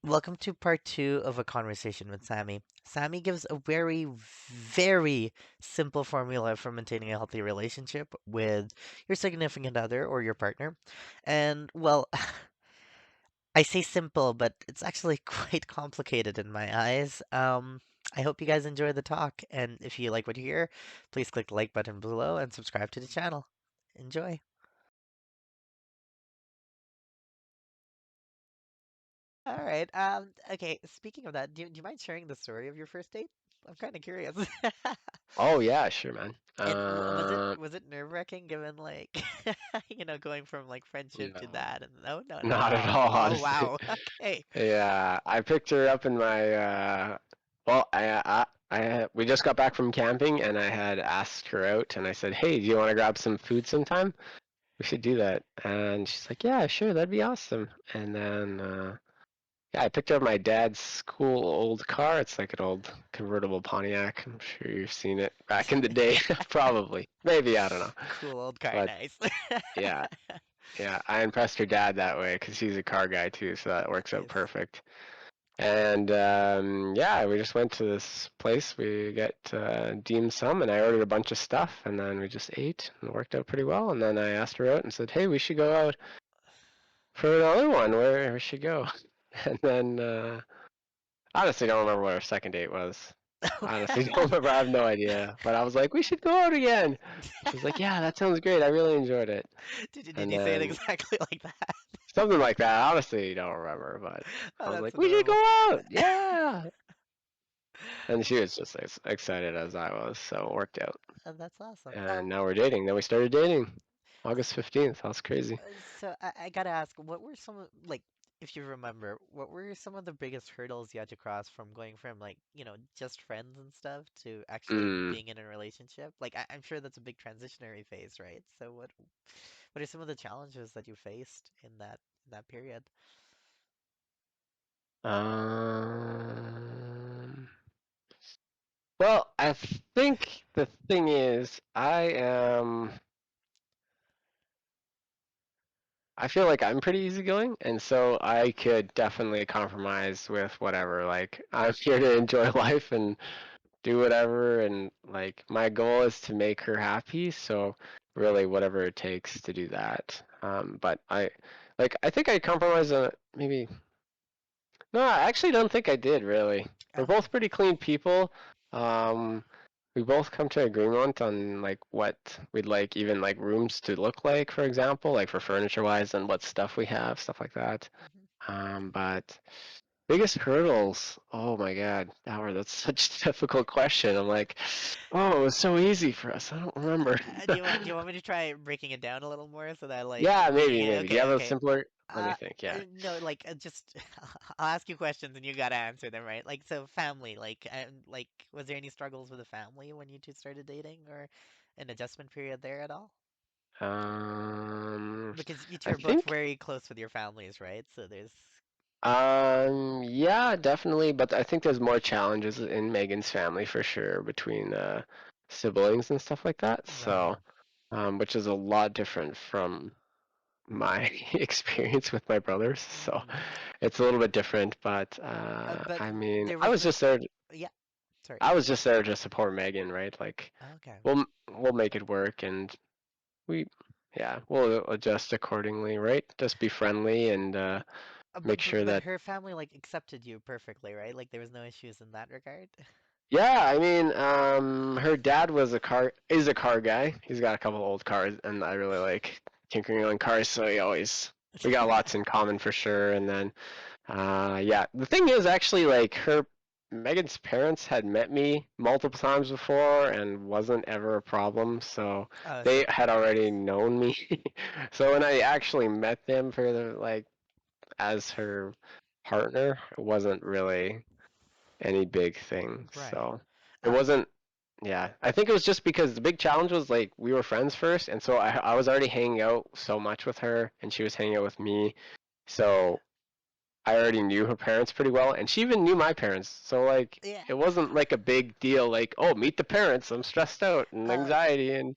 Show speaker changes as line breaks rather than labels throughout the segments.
Welcome to part two of a conversation with Sammy. Sammy gives a very, very simple formula for maintaining a healthy relationship with your significant other or your partner. And well, I say simple, but it's actually quite complicated in my eyes. I hope you guys enjoy the talk, and if you like what you hear, please click the like button below and subscribe to the channel. Enjoy. All right. Okay. Speaking of that, do you mind sharing the story of your first date? I'm kind of curious.
Oh yeah, sure, man.
And was it nerve-wracking given like going from like friendship to
No,
that and no, no, not at
not at
all.
all,
Oh
honestly.
wow. Okay.
Yeah, I picked her up in my well, we just got back from camping and I had asked her out and I said, "Hey, do you want to grab some food sometime? We should do that." And she's like, "Yeah, sure, that'd be awesome." And then yeah, I picked up my dad's cool old car. It's like an old convertible Pontiac. I'm sure you've seen it back in the day, probably. Maybe, I don't know.
Cool old car,
But
nice.
yeah, yeah, I impressed her dad that way because he's a car guy too, so that works out
Nice.
perfect. And yeah, we just went to this place. We got dim sum, and I ordered a bunch of stuff, and then we just ate, and it worked out pretty well. And then I asked her out and said, "Hey, we should go out for another one. Where we should go?" And then honestly, don't remember what our second date was. Honestly, don't remember. I have no idea. But I was like, "We should go out again." She's like, "Yeah, that sounds great. I really enjoyed it."
Did
And
you say it
then
exactly like that?
something like that. Honestly, don't remember, but
Oh,
I was
that's
like, "We should
adorable.
go out, yeah!" And she was just as excited as I was, so it worked out.
That's awesome.
And now we're dating. Then we started dating, August 15th. That's crazy.
So I gotta ask, what were some of like, if you remember, what were some of the biggest hurdles you had to cross from going from like, just friends and stuff to actually
Mm.
being in a relationship? Like, I'm sure that's a big transitionary phase, right? So what are some of the challenges that you faced in that period?
Um. Well, I think the thing is, I feel like I'm pretty easygoing, and so I could definitely compromise with whatever. Like, I'm here to enjoy life and do whatever, and like my goal is to make her happy, so really whatever it takes to do that. But I think I compromised on maybe. No, I actually don't think I did really. We're
Okay.
both pretty clean people. Um, we both come to agreement on like what we'd like even like rooms to look like, for example, like for furniture wise and what stuff we have, stuff like that.
Mhm.
But biggest hurdles. Oh my God, Howard, that's such a difficult question. I'm like, oh, it was so easy for us. I don't remember.
Do you want me to try breaking it down a little more so that like
Yeah,
making
maybe,
it
maybe. Do you
okay,
have a
okay.
simpler? Let me
Uh,
think. Yeah.
no, like just I'll ask you questions and you gotta answer them, right? Like so, family, like was there any struggles with the family when you two started dating, or an adjustment period there at all?
Um,
Because you two
I
are both
think.
very close with your families, right? So there's
Yeah, definitely, but I think there's more challenges in Megan's family for sure between siblings and stuff like that.
right.
So, which is a lot different from my experience with my brothers. So,
Hmm.
it's a little bit different, but
But
I mean,
there was no, yeah. Sorry.
I was just there to support Megan, right? Like,
Okay.
we'll make it work, and we, yeah, we'll adjust accordingly, right? Just be friendly and
But,
make
but
sure
but
that.
her family like accepted you perfectly, right? Like there was no issues in that regard.
Yeah, I mean, her dad is a car guy. He's got a couple old cars, and I really like tinkering on cars, so we got lots in common for sure. And then, yeah, the thing is actually like Megan's parents had met me multiple times before and wasn't ever a problem, so
Oh, so
they had already known me. So when I actually met them for the like as her partner, it wasn't really any big thing.
right.
So it
Um,
wasn't, yeah. I think it was just because the big challenge was like we were friends first, and so I was already hanging out so much with her, and she was hanging out with me. So I already knew her parents pretty well, and she even knew my parents. So like
yeah.
it wasn't like a big deal, like, oh, meet the parents. I'm stressed out and
Uh,
anxiety and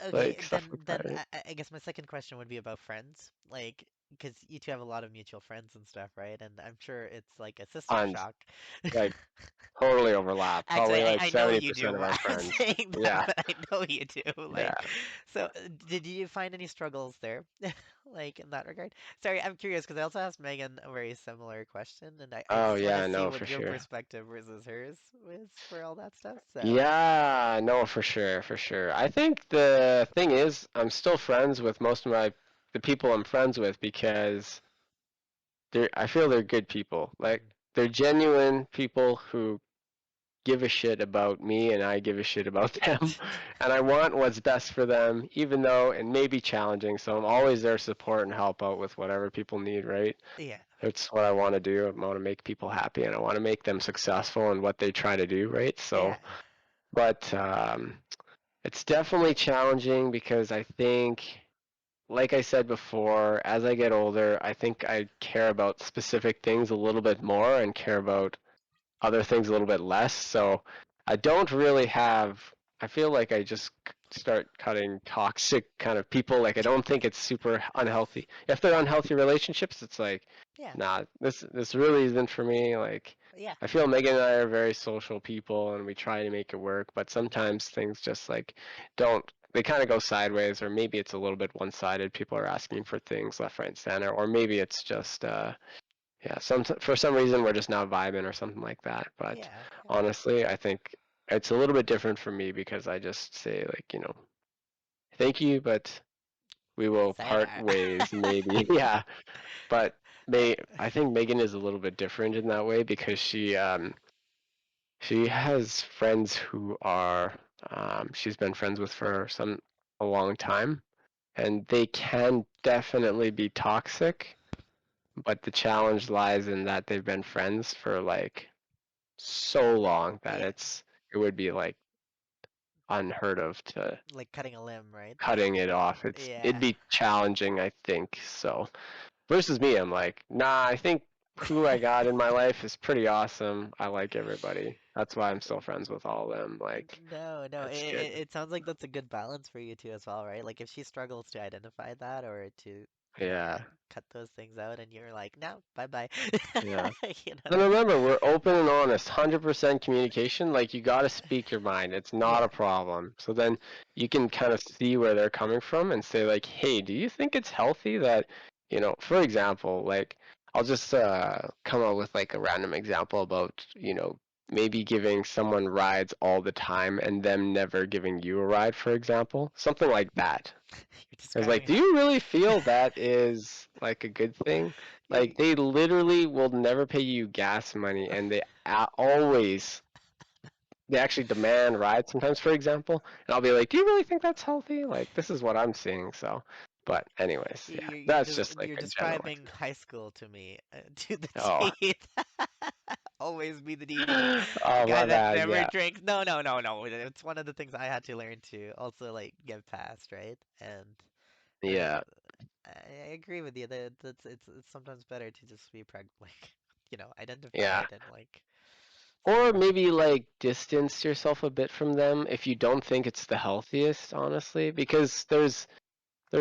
okay.
like stuff like
Then
that, right?
I guess my second question would be about friends. Like, because you two have a lot of mutual friends and stuff, right? And I'm sure it's like a sister
Tons,
shock.
like totally overlap.
Actually,
Probably like
I know
seventy
you
percent
do.
of our
I'm
friends.
saying that,
Yeah,
but I know you do.
yeah.
Like, so did you find any struggles there, like in that regard? Sorry, I'm curious because I also asked Megan a very similar question, and I
Oh
just want to
yeah,
see
no, for
what your
sure.
perspective versus hers was for all that stuff. So,
Yeah, no, for sure, for sure. I think the thing is, I'm still friends with most of the people I'm friends with because I feel they're good people. Like
mhm.
they're genuine people who give a shit about me and I give a shit about them. And I want what's best for them, even though it may be challenging. So I'm always there to support and help out with whatever people need, right?
Yeah,
That's what I want to do. I want to make people happy and I want to make them successful in what they try to do, right? So,
yeah,
but it's definitely challenging because I think, like I said before, as I get older, I think I care about specific things a little bit more and care about other things a little bit less. So I don't really have. I feel like I just start cutting toxic kind of people. Like I don't think it's super unhealthy. If they're unhealthy relationships, it's like,
yeah,
nah, this really isn't for me. Like
yeah,
I feel Megan and I are very social people, and we try to make it work. But sometimes things just like don't. They kind of go sideways, or maybe it's a little bit one-sided. People are asking for things left, right, and center, or maybe it's just yeah, for some reason we're just not vibing or something like that. But
yeah, yeah.
honestly, I think it's a little bit different for me because I just say like, thank you, but we will part
Sayonara.
ways maybe. Yeah, but I think Megan is a little bit different in that way because she has friends who are she's been friends with for a long time, and they can definitely be toxic. But the challenge lies in that they've been friends for like so long that
Yeah,
it would be like unheard of to
like cutting a limb, right?
cutting it off. It'd
Yeah.
be challenging, I think. So versus me, I'm like, nah, I think who I got in my life is pretty awesome. I like everybody. That's why I'm still friends with all of them. Like
No, no,
it's good.
it sounds like that's a good balance for you two as well, right? Like if she struggles to identify that or to,
Yeah.
cut those things out and you're like, no, bye bye.
Yeah.
You
And
know?
remember, we're open and honest, 100% communication. Like, you got to speak your mind. It's not a
Yeah.
problem. So then you can kind of see where they're coming from and say, like, hey, do you think it's healthy that, for example, like, I'll just come up with like a random example about, maybe giving someone rides all the time and them never giving you a ride, for example. Something like that.
You're
It's like,
describing
do
how
you really feel that is like a good thing? Like,
you
they literally will never pay you gas money, and always they actually demand rides sometimes, for example. And I'll be like, do you really think that's healthy? Like, this is what I'm seeing. So, but anyways, yeah, that's just like
you're
a general
describing
example.
high school to me, to the
Oh,
teeth. Always be the DD, the
oh,
guy
my
that
bad.
never
Yeah,
drinks. No, no, no, no. It's one of the things I had to learn to also like get past, right? And there's,
yeah,
I agree with you that it's sometimes better to just be like, identify
yeah.
it and like
Or
say,
maybe like distance yourself a bit from them if you don't think it's the healthiest, honestly, because there's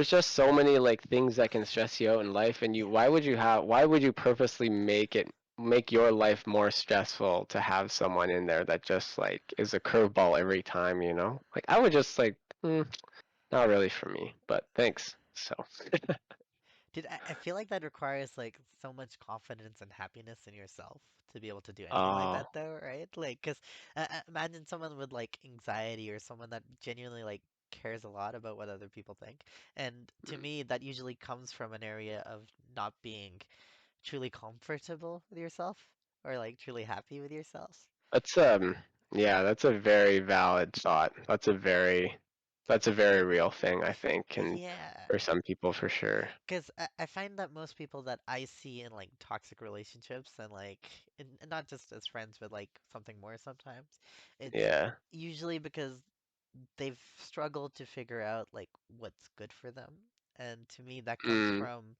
just so many like things that can stress you out in life, and
yeah.
why would you purposely make your life more stressful to have someone in there that just like is a curveball every time, like I would just like, not really for me, but thanks. So
Dude, I feel like that requires like so much confidence and happiness in yourself to be able to do anything like
oh,
that, though, right? Like, because imagine someone with like anxiety or someone that genuinely like cares a lot about what other people think. And to me, that usually comes from an area of not being truly comfortable with yourself or like truly happy with yourself.
that's yeah, that's a very valid thought. That's a very real thing, I think, and
Yeah.
for some people for sure.
Because I find that most people that I see in like toxic relationships and like and not just as friends but like something more sometimes, it's
Yeah.
usually because they've struggled to figure out like what's good for them. And to me that comes
Mm.
from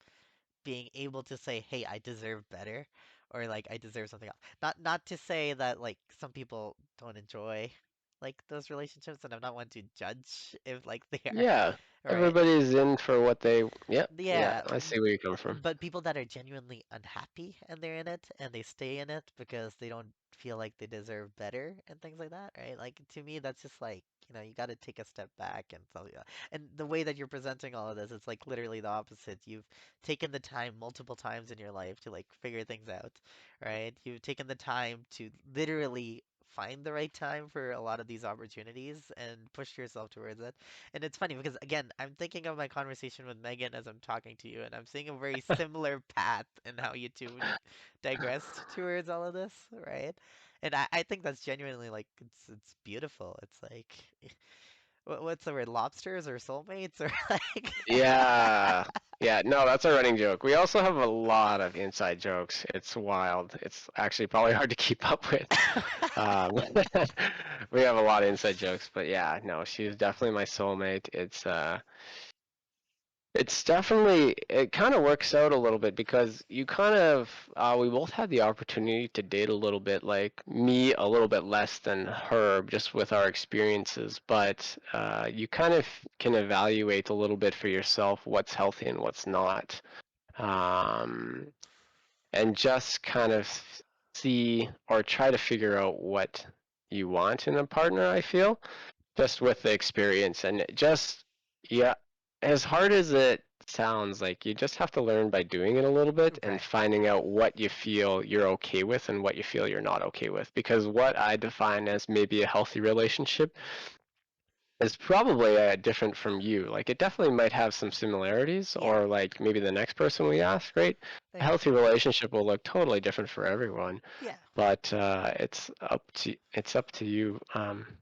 being able to say, "Hey, I deserve better," or like I deserve something else. Not to say that like some people don't enjoy. like those relationships, and I'm not one to judge if like they are,
Yeah,
right?
everybody's in for what they. Yep, yeah,
Yeah,
I see where you come from.
but people that are genuinely unhappy and they're in it and they stay in it because they don't feel like they deserve better and things like that, right? Like to me, that's just like, you got to take a step back and tell you. And the way that you're presenting all of this, it's like literally the opposite. You've taken the time multiple times in your life to like figure things out, right? You've taken the time to literally find the right time for a lot of these opportunities and push yourself towards it. And it's funny because again, I'm thinking of my conversation with Megan as I'm talking to you, and I'm seeing a very similar path in how you two digressed towards all of this, right? And I think that's genuinely like it's beautiful. It's like what's the word, lobsters or soulmates or like
Yeah. Yeah, no, that's a running joke. We also have a lot of inside jokes. It's wild. It's actually probably hard to keep up with. Um, we have a lot of inside jokes, but yeah, no, she's definitely my soulmate. It's definitely, it kind of works out a little bit because you kind of, we both had the opportunity to date a little bit, like me a little bit less than her, just with our experiences. But you kind of can evaluate a little bit for yourself what's healthy and what's not, um, and just kind of see or try to figure out what you want in a partner, I feel just with the experience and just yeah, as hard as it sounds, like you just have to learn by doing it a little bit and
right,
finding out what you feel you're okay with and what you feel you're not okay with, because what I define as maybe a healthy relationship is probably different from you. Like it definitely might have some similarities,
yeah,
or like maybe the next person we ask, right? A
yeah,
healthy relationship will look totally different for everyone,
yeah,
but it's up to you,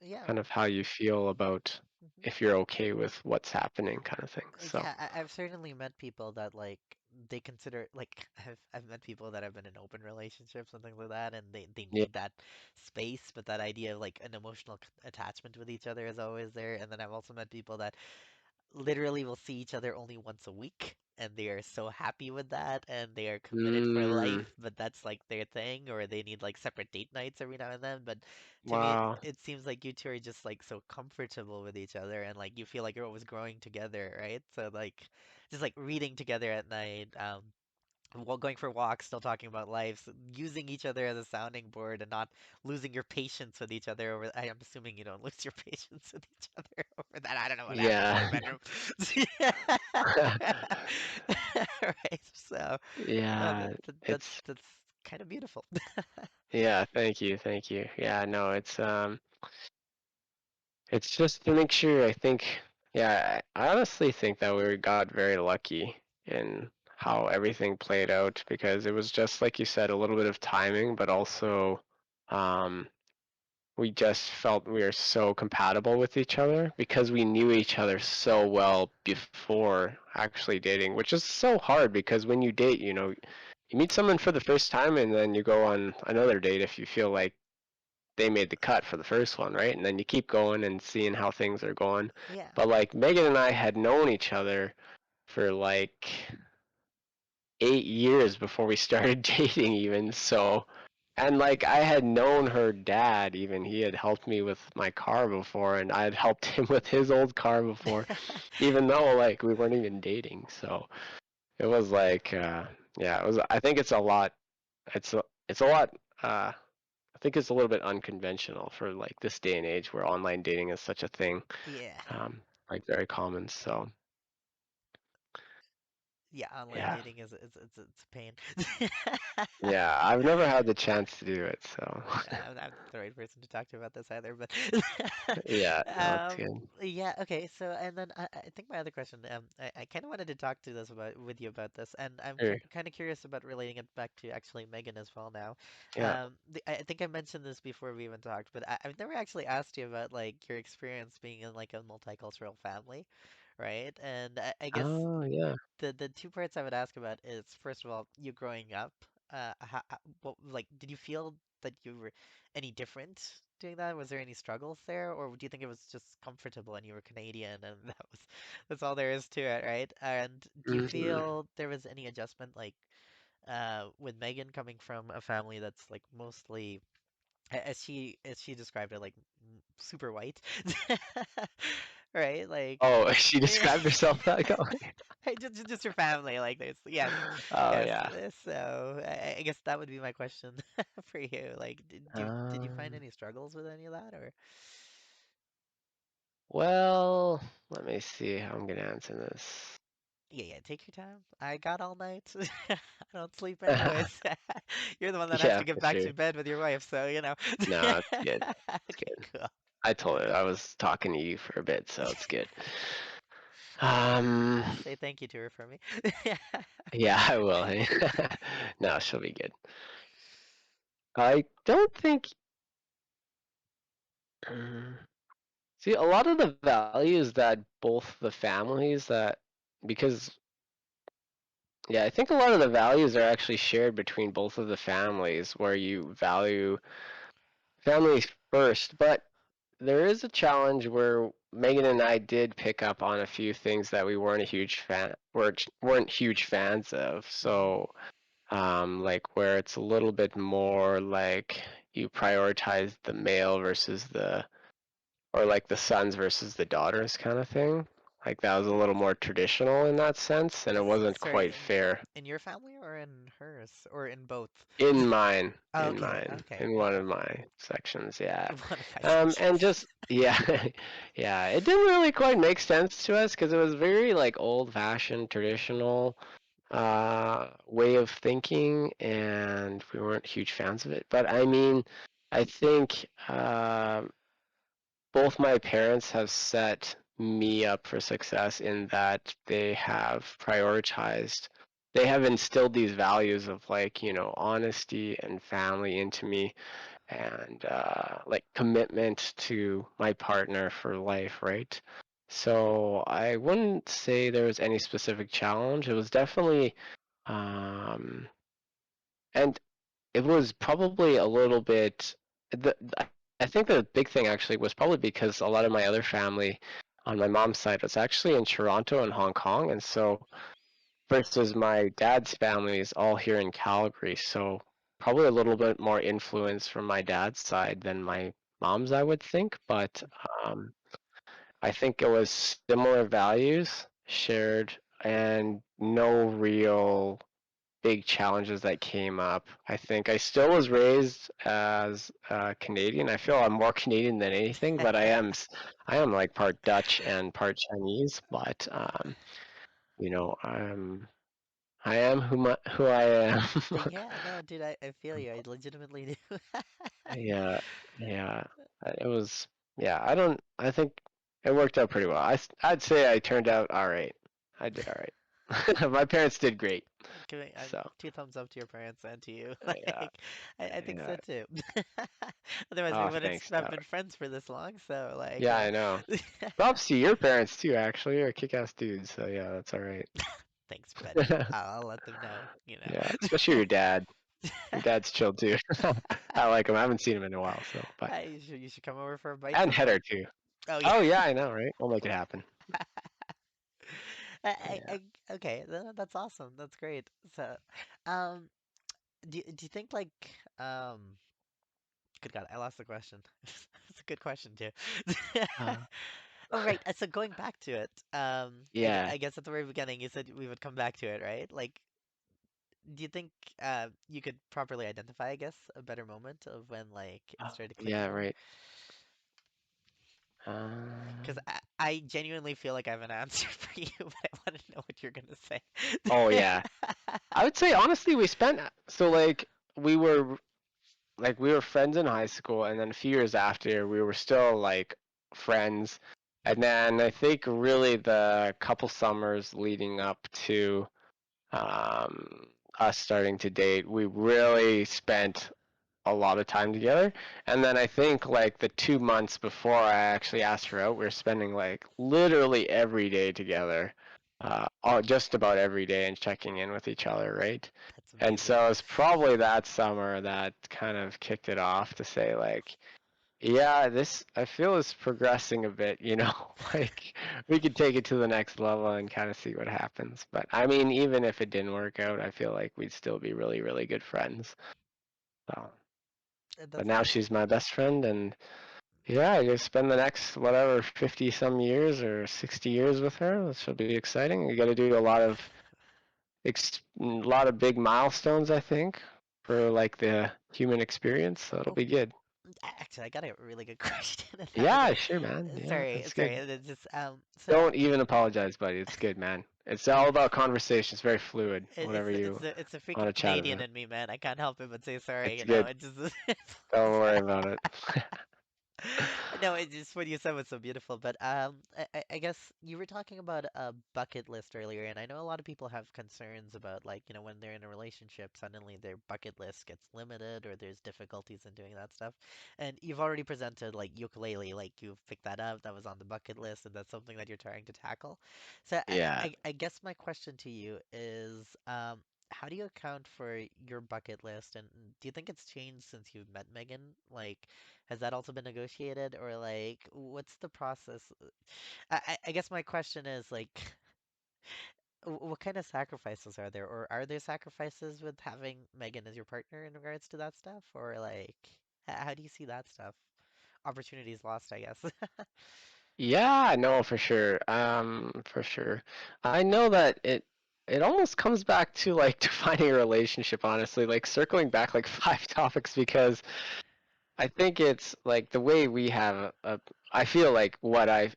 yeah.
kind of how you feel about
Mhm.
if you're okay with what's happening, kind of thing. So
Yeah, I've certainly met people that like they consider like I've met people that have been in open relationships and things like that, and they
yeah.
need that space, but that idea of like an emotional attachment with each other is always there. And then I've also met people that literally will see each other only once a week, and they are so happy with that, and they are committed for
Mm,
life, but that's like their thing, or they need like separate date nights every now and then. But to me,
wow.
it seems like you two are just like so comfortable with each other, and like you feel like you're always growing together, right? So like just like reading together at night, while going for walks, still talking about life, using each other as a sounding board and not losing your patience with each other over. I am assuming you don't lose your patience with each other over that. I don't know what happens in
Yeah.
your bedroom. Right. So, no,
Yeah.
that's
It's
kind of beautiful.
yeah. Thank you. Thank you. Yeah. No. It's just to make sure. I think. Yeah. I honestly think that we got very lucky in how everything played out, because it was just like you said, a little bit of timing, but also, um, we just felt we were so compatible with each other because we knew each other so well before actually dating, which is so hard because when you date, you meet someone for the first time and then you go on another date if you feel like they made the cut for the first one, right? And then you keep going and seeing how things are going.
Yeah.
But like Megan and I had known each other for like 8 years before we started dating, even. So, and like I had known her dad, even he had helped me with my car before, and I had helped him with his old car before, even though like we weren't even dating. So it was like, yeah, it was. I think it's a lot. It's a lot. I think it's a little bit unconventional for like this day and age where online dating is such a thing,
Yeah.
like very common. So
Yeah, online
yeah,
dating is it's a pain.
yeah, I've never had the chance to do it. So
I'm not the right person to talk to about this either, but
yeah, no, it's good.
yeah, okay. So, and then I think my other question, I kind of wanted to talk to this about with you about this, and I'm
Sure.
kind of curious about relating it back to actually Megan as well now.
Yeah.
I think I mentioned this before we even talked, but I've never actually asked you about like your experience being in like a multicultural family, right? And I guess
Oh, yeah.
the two parts I would ask about is first of all, you growing up, what like did you feel that you were any different doing that? Was there any struggles there, or do you think it was just comfortable and you were Canadian and that's all there is to it, right? And do you
Mhm.
feel there was any adjustment like with Megan coming from a family that's like mostly as she described it, like super white, right? Like,
Oh, she
yeah.
described herself that way.
Just your family, like this. Yes,
Oh
yes.
yeah.
So I guess that would be my question for you. Like, did you find
Um,
any struggles with any of that, or
well, let me see how I'm gonna answer this.
yeah, yeah. Take your time. I got all night. I don't sleep anyways. You're the one that has
Yeah,
to get
for
back
sure.
to bed with your wife, so you know.
No, it's good. It's
Okay,
good.
cool.
I told her I was talking to you for a bit, so it's good.
Say thank you to her for me.
Yeah, I will. Hey. No, she'll be good. I don't think. um, See, a lot of the values that both the families that, because, yeah, I think a lot of the values are actually shared between both of the families where you value families first. But there is a challenge where Megan and I did pick up on a few things that we weren't huge fans of.
Mhm.
So, like where it's a little bit more like you prioritize the male versus the, or like the sons versus the daughters kind of thing. Like that was a little more traditional in that sense, and it wasn't
Sorry,
quite fair
in your family or in hers or in both?
in mine,
Oh, okay, okay,
in
yeah.
one of my sections, yeah.
One of my
And
sections.
just yeah, yeah, it didn't really quite make sense to us because it was very like old-fashioned, traditional way of thinking, and we weren't huge fans of it. But I mean, I think both my parents have set me up for success in that they have instilled these values of like, honesty and family into me, and like commitment to my partner for life, right? So I wouldn't say there was any specific challenge. It was definitely, um, and it was probably a little bit. The, I think the big thing actually was probably because a lot of my other family on my mom's side was actually in Toronto and Hong Kong, and so versus my dad's family is all here in Calgary, so probably a little bit more influence from my dad's side than my mom's, I would think. But um, I think it was similar values shared and no real big challenges that came up. I think I still was raised as Canadian. I feel I'm more Canadian than anything, but I am like part Dutch and part Chinese. But I am who I am.
Yeah, no, dude, I feel you. I legitimately do.
Yeah, yeah. It was, yeah. I don't. I think it worked out pretty well. I'd say I turned out all right. I did all right. My parents did great.
I'm
So
two thumbs up to your parents and to you.
yeah,
Like, I think so
yeah.
too. Otherwise, we
Oh,
wouldn't
thanks.
have been friends for this long. So, like,
Yeah, I know. Props to your parents too, actually. You're a kick-ass dude, so yeah, that's all right.
thanks, buddy. I'll let them know, you
Yeah,
know.
especially your dad. Your dad's chill too. I like him. I haven't seen him in a while, so but
You should come over for a bite
and Heather
sometime.
too.
Oh yeah.
Oh yeah, I know, right? We'll make it happen. Yeah.
Okay, that's awesome. That's great. So, um, do you think like good God, I lost the question. It's a good question too.
Uh,
Oh right, so going back to it,
yeah.
I guess at the very beginning you said we would come back to it, right? Like, do you think you could properly identify, I guess, a better moment of when like it started
Yeah,
clicking more?
right.
Because
Um,
I genuinely feel like I have an answer for you, but I want to know what you're gonna say.
oh yeah. I would say honestly we spent so we were we were friends in high school, and then a few years after we were still like friends. And then I think really the couple summers leading up to us starting to date, we really spent a lot of time together. And then I think like the 2 months before I actually asked her out, we were spending like literally every day together, just about every day, and checking in with each other, right?
That's
And
amazing.
so it's probably that summer that kind of kicked it off to say like, yeah, this I feel is progressing a bit, like we could take it to the next level and kind of see what happens. But I mean, even if it didn't work out, I feel like we'd still be really, really good friends. So But
That's
now
nice.
she's my best friend, and yeah, you spend the next whatever 50 some years or 60 years with her. This will be exciting. You got to do a lot of big milestones, I think, for like the human experience. So it'll
Oh,
be good.
actually, I got a really good question.
Yeah, sure, man. Yeah,
Sorry,
that's
sorry.
good.
It's just so
Don't even apologize, buddy. It's good, man. It's all about conversation. It's very fluid. Whatever
it's
you
it's a
want
freaking
to chat
Canadian
about.
in me, man. I can't help it but say sorry.
It's good.
It just
Don't worry about it.
no, it's just what you said was so beautiful. But I guess you were talking about a bucket list earlier, and I know a lot of people have concerns about like, when they're in a relationship, suddenly their bucket list gets limited or there's difficulties in doing that stuff. And you've already presented like ukulele, like you've picked that up, that was on the bucket list, and that's something that you're trying to tackle. So
Yeah.
I guess my question to you is, how do you account for your bucket list, and do you think it's changed since you've met Megan? Like, has that also been negotiated, or like, what's the process? I guess my question is like, what kind of sacrifices are there, or are there sacrifices with having Megan as your partner in regards to that stuff, or like, how do you see that stuff? Opportunities lost, I guess.
Yeah, no, for sure. For sure. I know that it almost comes back to like defining a relationship, honestly, like circling back like 5 topics because I think it's like the way we have I feel like what I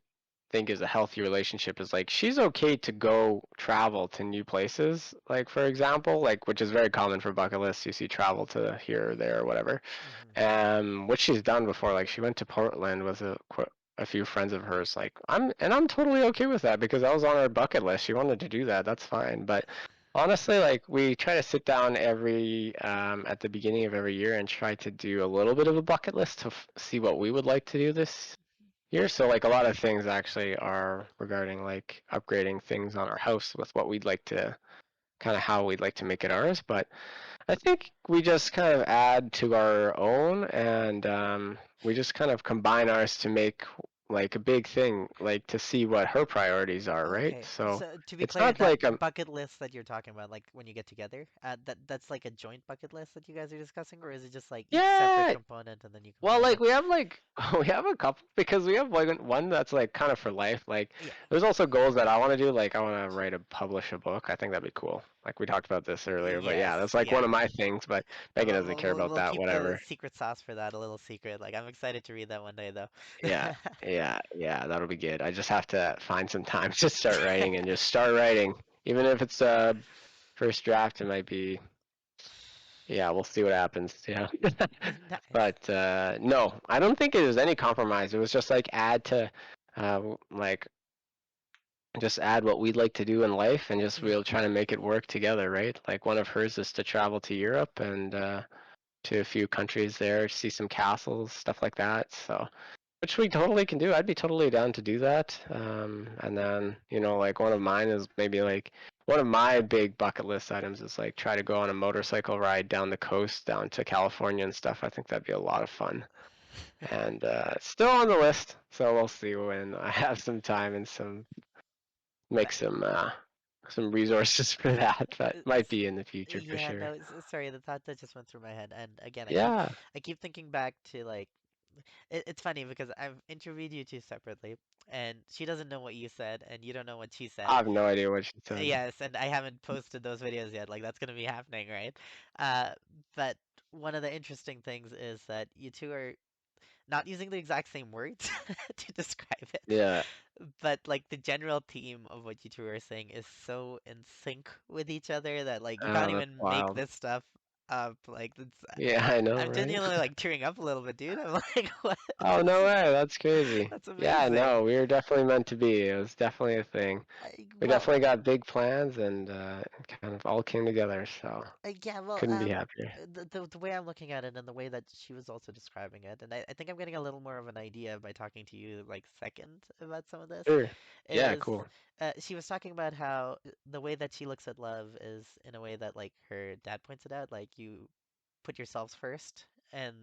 think is a healthy relationship is like she's okay to go travel to new places, like for example, like which is very common for bucket lists. You see travel to here or there or whatever.
hmm
Which she's done before. Like she went to Portland with a few friends of hers. Like I'm totally okay with that because that was on her bucket list. She wanted to do that. That's fine. But honestly, like we try to sit down every at the beginning of every year and try to do a little bit of a bucket list to see what we would like to do this year. So like a lot of things actually are regarding like upgrading things on our house with what we'd like to kind of how we'd like to make it ours. But I think we just kind of add to our own, and we just kind of combine ours to make like a big thing, like to see what her priorities are, right?
Okay,
So
so to be
it's
clear,
not
that
like
bucket list that you're talking about, like when you get together, that's like a joint bucket list that you guys are discussing, or is it just like each separate
yeah.
component and then you
Well,
combine
like
it?
we have like we have a couple because we have like one that's like kind of for life. Like
Yeah.
there's also goals that I want to do. Like I want to publish a book. I think that'd be cool. Like we talked about this earlier, but yeah,
Yes,
that's like one of
yeah.
my things. But Megan doesn't care about
We'll
that.
keep the
Whatever.
secret sauce for that a little secret. Like I'm excited to read that one day though.
Yeah, yeah, that'll be good. I just have to find some time to start writing and just start writing. Even if it's first draft, it might be, yeah, we'll see what happens. Yeah.
Nice.
But no, I don't think it was any compromise. It was just like add to, like just add what we'd like to do in life and just
Yeah.
we'll try to make it work together, right? Like one of hers is to travel to Europe and to a few countries there, see some castles, stuff like that. So. Which we totally can do. I'd be totally down to do that. And then, like one of mine is maybe like one of my big bucket list items is like try to go on a motorcycle ride down the coast, down to California and stuff. I think that'd be a lot of fun. And it's still on the list, so we'll see when I have some time and make
Nice.
some resources for that. But might be in the future for
Yeah,
sure.
no, sorry, the thought that just went through my head. And again,
Yeah,
I keep thinking back to like it's funny because I've interviewed you two separately, and she doesn't know what you said, and you don't know what she
I
said.
have no idea what she said.
Yes, and I haven't posted those videos yet. Like that's gonna be happening, right? Uh, but one of the interesting things is that you two are not using the exact same words to describe it,
Yeah,
but like the general theme of what you two are saying is so in sync with each other that like you can't
that's
even make
wild.
this stuff up. Like it's,
Yeah, I know,
I'm
right?
genuinely like tearing up a little bit, dude. I'm like, what?
Oh, no way. That's crazy.
That's
Yeah,
amazing.
no, we were definitely meant to be. It was definitely a thing. We
Well,
definitely got big plans and it kind of all came together, so
yeah, well,
couldn't be happier.
the way I'm looking at it and the way that she was also describing it, and I think I'm getting a little more of an idea by talking to you like second about some of this,
Sure. Yeah,
is
cool.
she was talking about how the way that she looks at love is in a way that like her dad points it out, like you put yourselves first and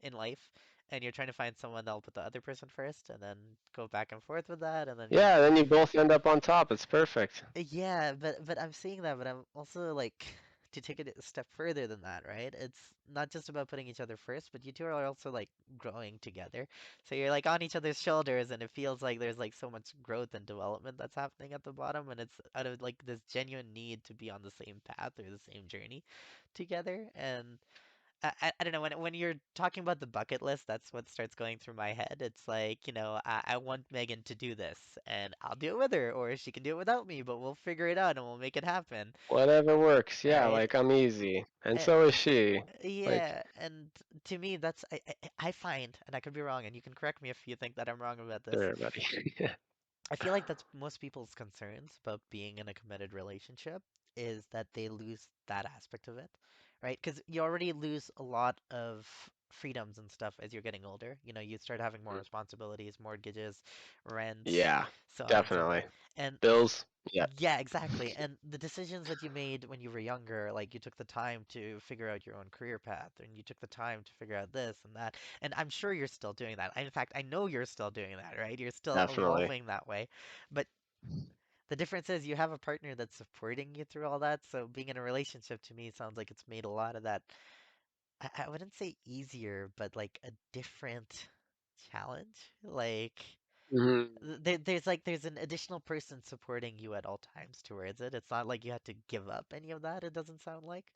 in life, and you're trying to find someone that'll put the other person first, and then go back and forth with that, and then you
Yeah, then you both end up on top. It's perfect.
yeah, but I'm seeing that, but I'm also like to take it a step further than that, right? It's not just about putting each other first, but you two are also like growing together. So you're like on each other's shoulders, and it feels like there's like so much growth and development that's happening at the bottom, and it's out of like this genuine need to be on the same path or the same journey together. And I don't know when you're talking about the bucket list, that's what starts going through my head. It's like, I want Megan to do this, and I'll do it with her, or she can do it without me, but we'll figure it out and we'll make it happen,
Whatever works. Yeah,
right?
like I'm easy. And
Uh,
so is she. Like,
yeah, and to me, that's I find, and I could be wrong, and you can correct me if you think that I'm wrong about this.
sure, buddy.
I feel like that's most people's concerns about being in a committed relationship is that they lose that aspect of it, right? Because you already lose a lot of freedoms and stuff as you're getting older. You start having more responsibilities, mortgages, rent,
Yeah,
so on and so on.
definitely.
And
Bills. Yeah.
yeah, exactly. And the decisions that you made when you were younger, like you took the time to figure out your own career path and you took the time to figure out this and that. And I'm sure you're still doing that. In fact, I know you're still doing that, right? You're still
Definitely.
evolving that way. But the difference is you have a partner that's supporting you through all that. So being in a relationship to me sounds like it's made a lot of that, I wouldn't say easier, but like a different challenge. Like
Hmm.
there's an additional person supporting you at all times towards it. It's not like you had to give up any of that, it doesn't sound like,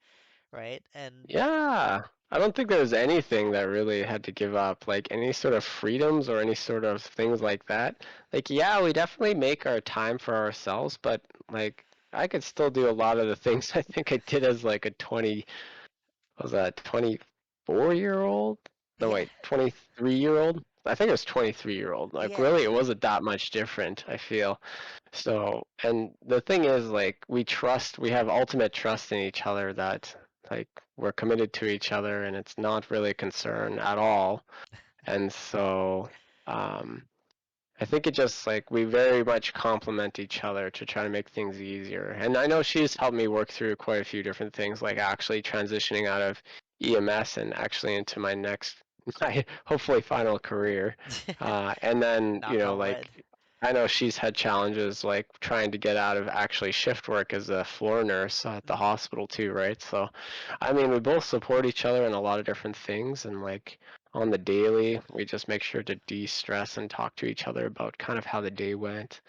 right? And
Yeah. I don't think there was anything that really had to give up, like any sort of freedoms or any sort of things like that. Like, yeah, we definitely make our time for ourselves, but like I could still do a lot of the things I think I did as like a 20, was that 24-year-old? No,
yeah,
wait, 23-year-old? I think it was 23-year-old. Like,
yeah.
really, it wasn't that much different, I feel. So, and the thing is, like, we have ultimate trust in each other that, like, we're committed to each other and it's not really a concern at all. And so, um, I think it just like we very much complement each other to try to make things easier. And I know she's helped me work through quite a few different things, like actually transitioning out of EMS and actually into my next, my hopefully final career. And then,
Knock on wood.
like I know she's had challenges like trying to get out of actually shift work as a floor nurse at the
Hmm.
hospital too, right? So, I mean, we both support each other in a lot of different things, and like on the daily. We just make sure to de-stress and talk to each other about kind of how the day went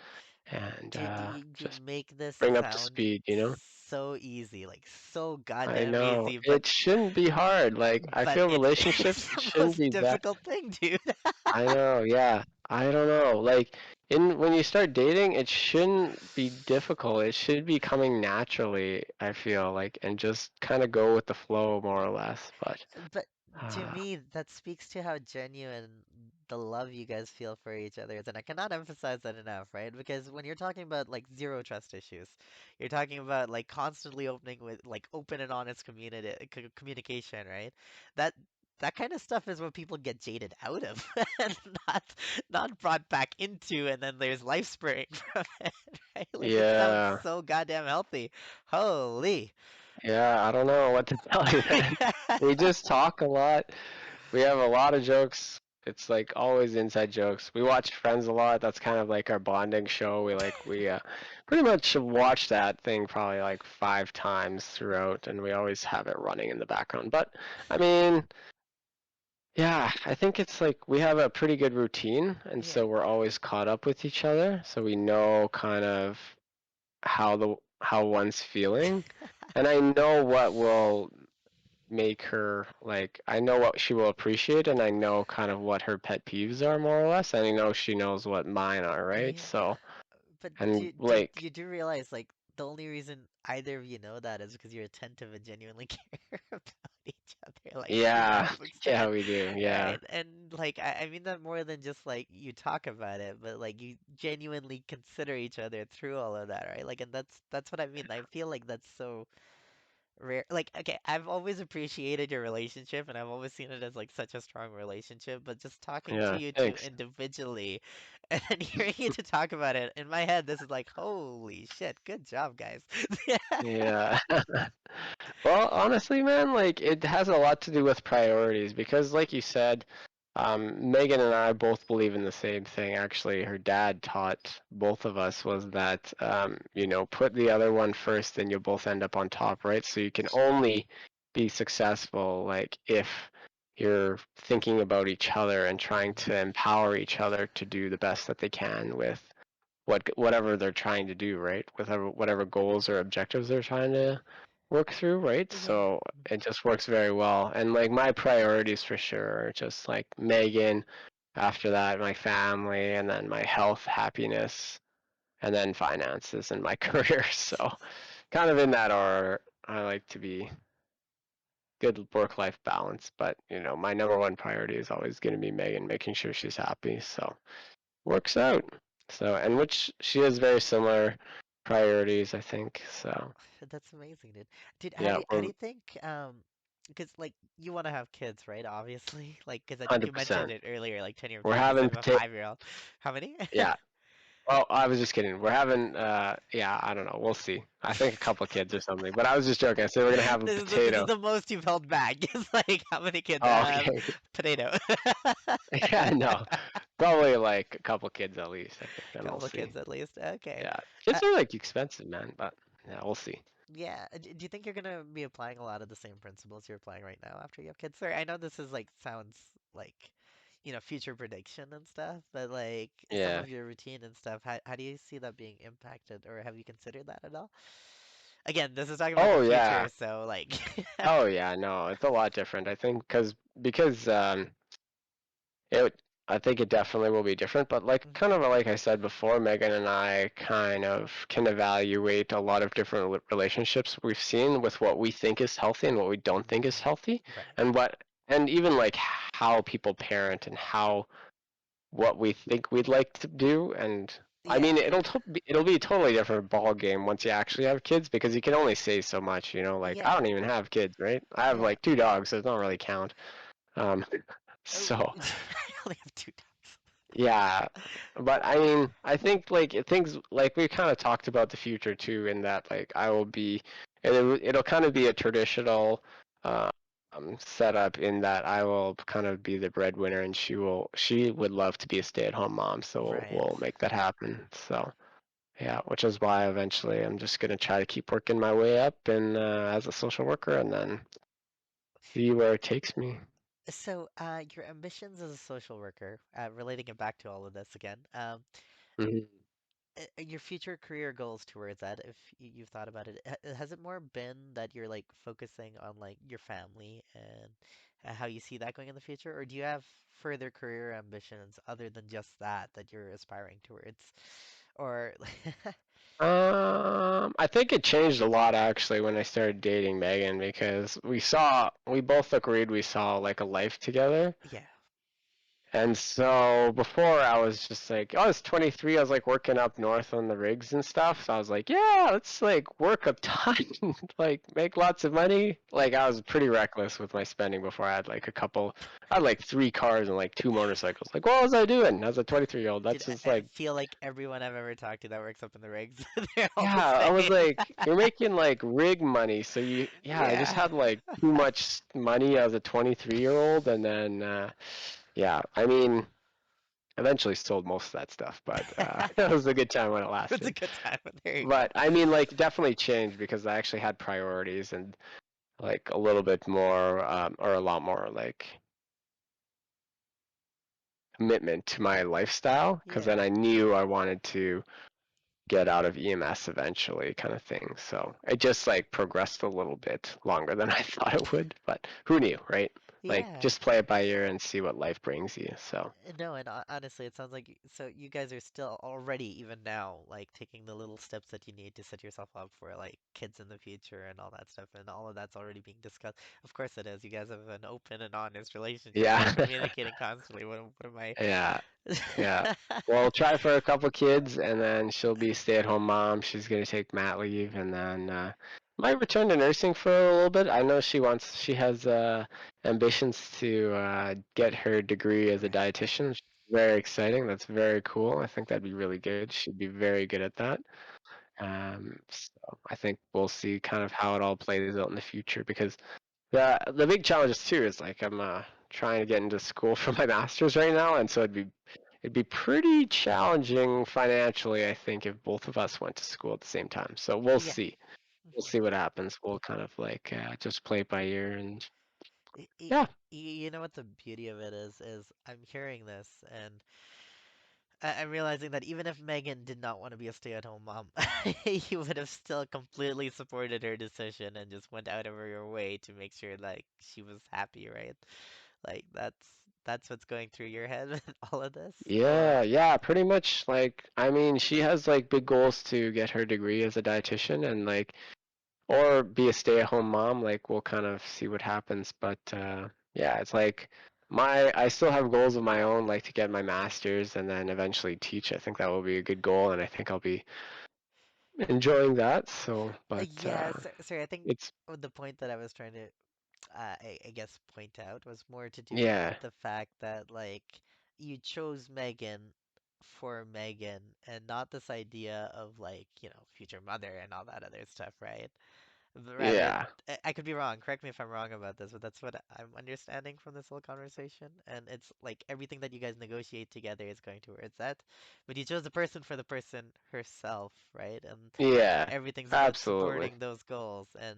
and
Dude, you
just
make this
bring up to
sound
speed, you know?
so easy, like so
I
goddamn
know.
easy, but
It shouldn't be hard. Like, I
but
feel
it's
relationships
the
shouldn't
most
be that.
difficult thing, dude.
I know, yeah. I don't know. Like, when you start dating, it shouldn't be difficult. It should be coming naturally, I feel like, and just kind of go with the flow more or less. But,
But to
uh,
me, that speaks to how genuine the love you guys feel for each other is. And I cannot emphasize that enough, right? Because when you're talking about like zero trust issues, you're talking about like constantly opening with like open and honest communication, right? That that kind of stuff is what people get jaded out of and not brought back into, and then there's life spurring from it, right? Like it sounds
yeah.
so goddamn healthy. Holy.
Yeah, I don't know what to tell you, man. We just talk a lot. We have a lot of jokes. It's like always inside jokes. We watch Friends a lot. That's kind of like our bonding show. We pretty much watch that thing probably like 5 times throughout, and we always have it running in the background. But I mean, yeah, I think it's like we have a pretty good routine, and
Yeah.
so we're always caught up with each other, so we know kind of how one's feeling, and I know what will make her like I know what she will appreciate and I know kind of what her pet peeves are more or less and I know she knows what mine are, right?
Yeah.
So
But
and like
you do realize like the only reason either of you know that is because you're attentive and genuinely care about each other like
yeah,
100%,
yeah we do. Yeah.
right? And like I mean that more than just like you talk about it, but like you genuinely consider each other through all of that, right? Like and that's what I mean. I feel like that's so rare. Like, okay, I've always appreciated your relationship and I've always seen it as like such a strong relationship, but just talking to
Yeah,
you two
thanks.
individually and then hearing you to talk about it in my head, this is like, holy shit, good job, guys.
Yeah. Well, honestly, man, like it has a lot to do with priorities because like you said, Megan and I both believe in the same thing. Actually, her dad taught both of us was that put the other one first, and you'll both end up on top, right? So you can only be successful like if you're thinking about each other and trying
Mhm.
to empower each other to do the best that they can with whatever they're trying to do, right? Whatever goals or objectives they're trying to work through, right?
Yeah.
So it just works very well. And like my priorities for sure are just like Megan, after that my family, and then my health, happiness, and then finances and my career. So kind of in that order. I like to be good work-life balance, but my number one priority is always going to be Megan, making sure she's happy. So works out. So, and which she has very similar priorities, I think. So,
That's amazing, dude. Dude,
yeah,
how do
we're
you think because like you want to have kids, right? Obviously. Like cuz I think you mentioned
100%.
it earlier like 10-year
We're
plan because I
having
have a
potato.
5-year-old. How many?
Yeah. Well, I was just kidding. We're having, yeah, I don't know. We'll see. I think a couple of kids or something. But I was just joking. I said we're gonna have a
This is
potato.
the most you've held back. It's like how many kids
Oh, okay.
potato.
Yeah, no, probably like a couple kids at least. I think. Then we'll
Couple of
see.
kids at least. Okay.
Yeah,
Uh,
kids are like expensive, man. But yeah, we'll see.
yeah. Do you think you're gonna be applying a lot of the same principles you're applying right now after you have kids? Sorry, I know this is like sounds like, future prediction and stuff, but like some
Yeah.
of your routine and stuff, how do you see that being impacted, or have you considered that at all? Again, this is talking about the
Oh
future,
yeah.
so like,
Oh yeah. No, it's a lot different. I think because it, I think it definitely will be different, but like
Mhm.
kind of like I said before, Megan and I kind of can evaluate a lot of different relationships we've seen with what we think is healthy and what we don't think is
Mhm.
healthy,
Right.
and even like how people parent and how what we think we'd like to do. And I mean,
Yeah.
it'll be a totally different ball game once you actually have kids because you can only say so much, like I
Yeah.
don't even have kids, right? I have
Yeah.
like two dogs, so it don't really count. Um,
Oh,
so
I only have two dogs.
yeah, but I mean, I think like things like we kind of talked about the future too, in that like I will be, it'll kind of be a traditional uh, setup in that I will kind of be the breadwinner and she would love to be a stay-at-home mom, so
Right.
we'll make that happen. So yeah, which is why eventually I'm just gonna try to keep working my way up and as a social worker and then see where it takes me.
So, your ambitions as a social worker, relating it back to all of this again,
Mhm.
your future career goals towards that, if you've thought about it, has it more been that you're like focusing on like your family and how you see that going in the future, or do you have further career ambitions other than just that you're aspiring towards? Or,
I think it changed a lot actually when I started dating Megan because we both agreed we saw like a life together.
yeah,
And so before I was just like, I was 23, I was like working up north on the rigs and stuff. So I was like, yeah, let's like work a ton, like make lots of money. Like I was pretty reckless with my spending before I had like three cars and like two motorcycles. Like what was I doing as a 23-year-old?
dude,
That's just
I
like
feel like everyone I've ever talked to that works up in the rigs, they're all the
yeah, I was
same.
like, you're making like rig money. So yeah, I just
Yeah.
had like too much money as a 23-year-old. And then, yeah, I mean, eventually sold most of that stuff, but it was a good time when it
It's a
lasted.
good time. There you go.
But I mean, like, definitely changed because I actually had priorities and like a little bit more, or a lot more like commitment to my lifestyle because then
Yeah.
I knew I wanted to get out of EMS eventually kind of thing. So it just like progressed a little bit longer than I thought it would, but who knew, right? Like
Yeah.
just play it by ear and see what life brings you. So
No, and honestly, it sounds like so you guys are still already, even now, like taking the little steps that you need to set yourself up for like kids in the future and all that stuff, and all of that's already being discussed. Of course it is. You guys have an open and honest relationship. You're
yeah,
communicating constantly. What am I?
yeah, yeah. Well, try for a couple kids and then she'll be stay-at-home mom. She's gonna take mat leave and then might return to nursing for a little bit. I know she has ambitions to get her degree as a
Right.
dietitian. Very exciting. That's very cool. I think that'd be really good. She'd be very good at that. So I think we'll see kind of how it all plays out in the future because the big challenge too is like I'm trying to get into school for my master's right now, and so it'd be pretty challenging financially, I think, if both of us went to school at the same time. So we'll
Yeah.
see. We'll
Mhm.
see what happens. We'll kind of like just play it by ear, and
Y- y-
yeah,
You know what the beauty of it is I'm hearing this and I'm realizing that even if Megan did not want to be a stay-at-home mom, you would have still completely supported her decision and just went out of your way to make sure like she was happy, right? Like that's what's going through your head with all of this, or
yeah, yeah, pretty much. Like, I mean, she has like big goals to get her degree as a dietitian, and like or be a stay-at-home mom. Like we'll kind of see what happens. But yeah, it's like I still have goals of my own, like to get my master's and then eventually teach. I think that will be a good goal, and I think I'll be enjoying that. So, but
yeah, sorry, I think
it's
the point that I was trying to I guess point out was more to do with
yeah,
the fact that like you chose Megan for Megan and not this idea of like, future mother and all that other stuff, right? Rather,
yeah,
I could be wrong. Correct me if I'm wrong about this, but that's what I'm understanding from this whole conversation. And it's like everything that you guys negotiate together is going towards that. But you chose the person for the person herself, right? And
yeah,
everything's about
absolutely,
supporting those goals. And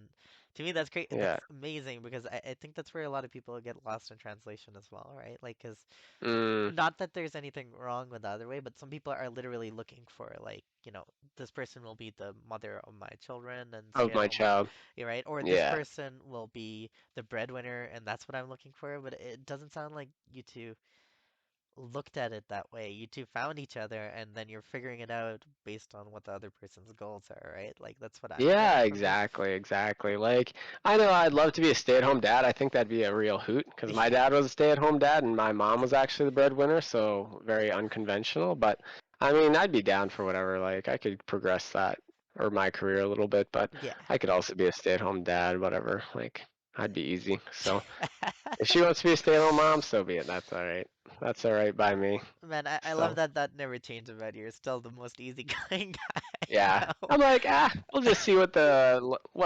to me, that's great.
yeah.
That's amazing because I think that's where a lot of people get lost in translation as well, right? Like, because
Mm,
not that there's anything wrong with the other way, but some people are literally looking for like, this person will be the mother of my children and stay
of
at
my
home mom,
child.
yeah, right? Or this
Yeah.
person will be the breadwinner and that's what I'm looking for. But it doesn't sound like you two looked at it that way. You two found each other and then you're figuring it out based on what the other person's goals are, right? Like that's what I'm
Yeah,
getting from this.
exactly, exactly. Like, I know I'd love to be a stay-at-home dad. I think that'd be a real hoot because my
Yeah,
dad was a stay-at-home dad and my mom was actually the breadwinner, so very unconventional. But I mean, I'd be down for whatever. Like, I could progress that or my career a little bit, but
yeah.
I could also be a stay-at-home dad, whatever. Like, I'd be easy. So if she wants to be a stay-at-home mom, so be it. That's all right. That's all right by me.
Man, I love
So.
that that never changed about you. You're still the most easygoing guy I
Yeah,
know.
I'm like, we'll just see what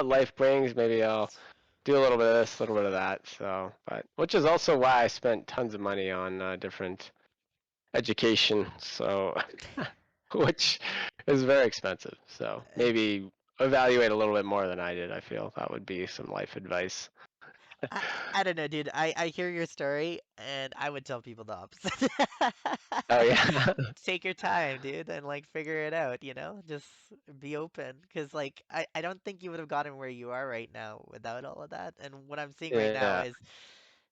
life brings. Maybe I'll do a little bit of this, a little bit of that. So, but which is also why I spent tons of money on different education. So, which is very expensive. So maybe evaluate a little bit more than I did. I feel that would be some life advice.
I don't know, dude. I hear your story, and I would tell people the opposite.
Oh yeah,
Take your time, dude, and like figure it out, Just be open, because like I don't think you would have gotten where you are right now without all of that. And what I'm seeing right now
yeah,
is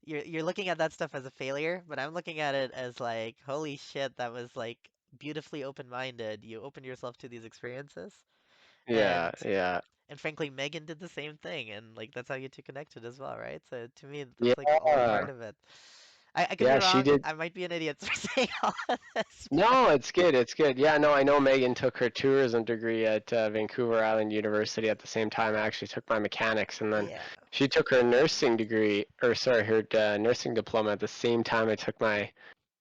you're looking at that stuff as a failure, but I'm looking at it as like, holy shit, that was like beautifully open-minded. You opened yourself to these experiences,
yeah,
and
yeah,
and frankly, Megan did the same thing, and like that's how you two connected as well, right? So to me, that's like all a part
yeah,
of it. I could be
yeah. She
wrong.
did.
I might be an idiot for saying all of this,
No,
but
it's good. It's good. Yeah, no, I know Megan took her tourism degree at Vancouver Island University at the same time I actually took my mechanics, and then
yeah.
she took her nursing degree, or sorry, her nursing diploma at the same time I took my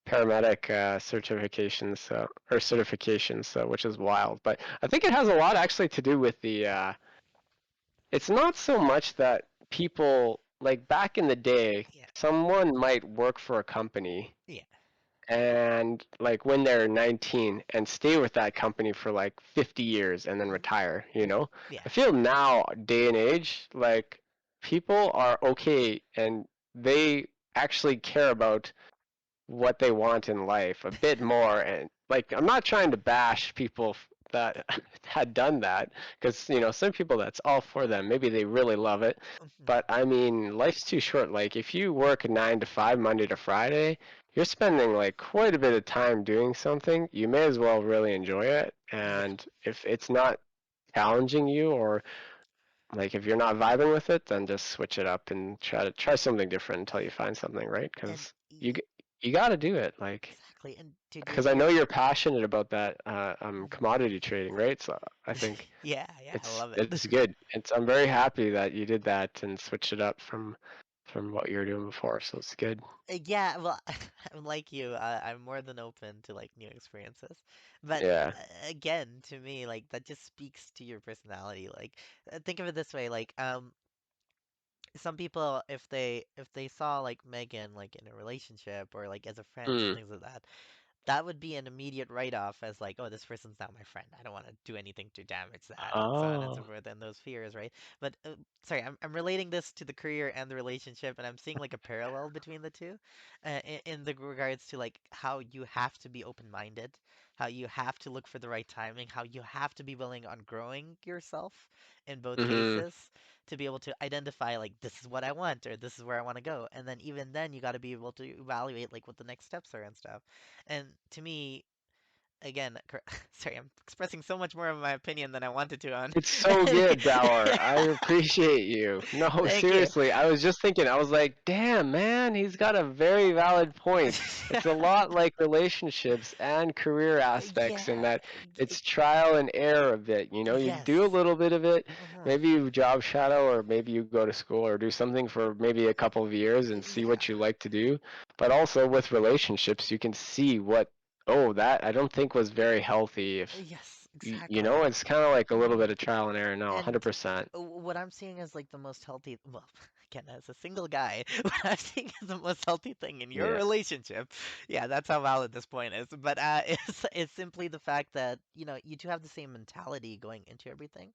paramedic certifications, or certifications, which is wild. But I think it has a lot actually to do with it's not so much that people, like back in the day,
Yeah.
someone might work for a company
Yeah.
and like when they're 19 and stay with that company for like 50 years and then
Hmm.
retire, you know?
Yeah.
I feel now, day and age, like people are okay and they actually care about what they want in life a bit more. And like I'm not trying to bash people that had done that, because some people, that's all for them, maybe they really love it.
Hmm.
But I mean, life's too short. Like if you work 9 to 5 Monday to Friday, you're spending like quite a bit of time doing something. You may as well really enjoy it.
Yeah.
And if it's not challenging you, or like if you're not vibing with it, then just switch it up and try something different until you find something, right?
And
Because you got to do it, like,
exactly. And dude,
because I know
you're
you're passionate about that
Mhm.
commodity trading, right? So I think
Yeah, yeah, I
it's
love it.
it's good. I'm very happy that you did that and switched it up from what you were doing before. So it's good.
Yeah, well, I'm like you. I'm more than open to like new experiences. But
Yeah.
again, to me, like that just speaks to your personality. Like, think of it this way, like, some people, if they saw like Megan like in a relationship or like as a friend and
Mm.
things like that, that would be an immediate write-off as like, oh, this person's not my friend. I don't want to do anything to damage that, and so on and so
Oh.
forth, and those fears, right? But sorry, I'm relating this to the career and the relationship, and I'm seeing like a parallel between the two, in the regards to like how you have to be open-minded, how you have to look for the right timing, how you have to be willing on growing yourself in both
Mhm.
cases to be able to identify like this is what I want or this is where I want to go, and then even then you got to be able to evaluate like what the next steps are and stuff. And to me, again, sorry, I'm expressing so much more of my opinion than I wanted to on.
It's so good, Dower. I appreciate you. No,
Thank you.
seriously. I was just thinking, I was like, damn, man, he's got a very valid point. It's a lot like relationships and career aspects in
Yeah.
that it's trial and error a bit. You know, you do a
Yes.
little bit of it.
Uh-huh.
Maybe you job shadow, or maybe you go to school or do something for maybe a couple of years and see
Yeah.
what you like to do. But also with relationships, you can see what, oh, that I don't think was very healthy if
Yes,
you know,
exactly.
it's kind of like a little
Hmm.
bit of trial and error. No,
And
100%.
what I'm seeing as like the most healthy, well, again, as a single guy, what I'm seeing as the most healthy thing in your
Yeah.
relationship, yeah, that's how valid this point is. But it's simply the fact that, you know, you two have the same mentality going into everything.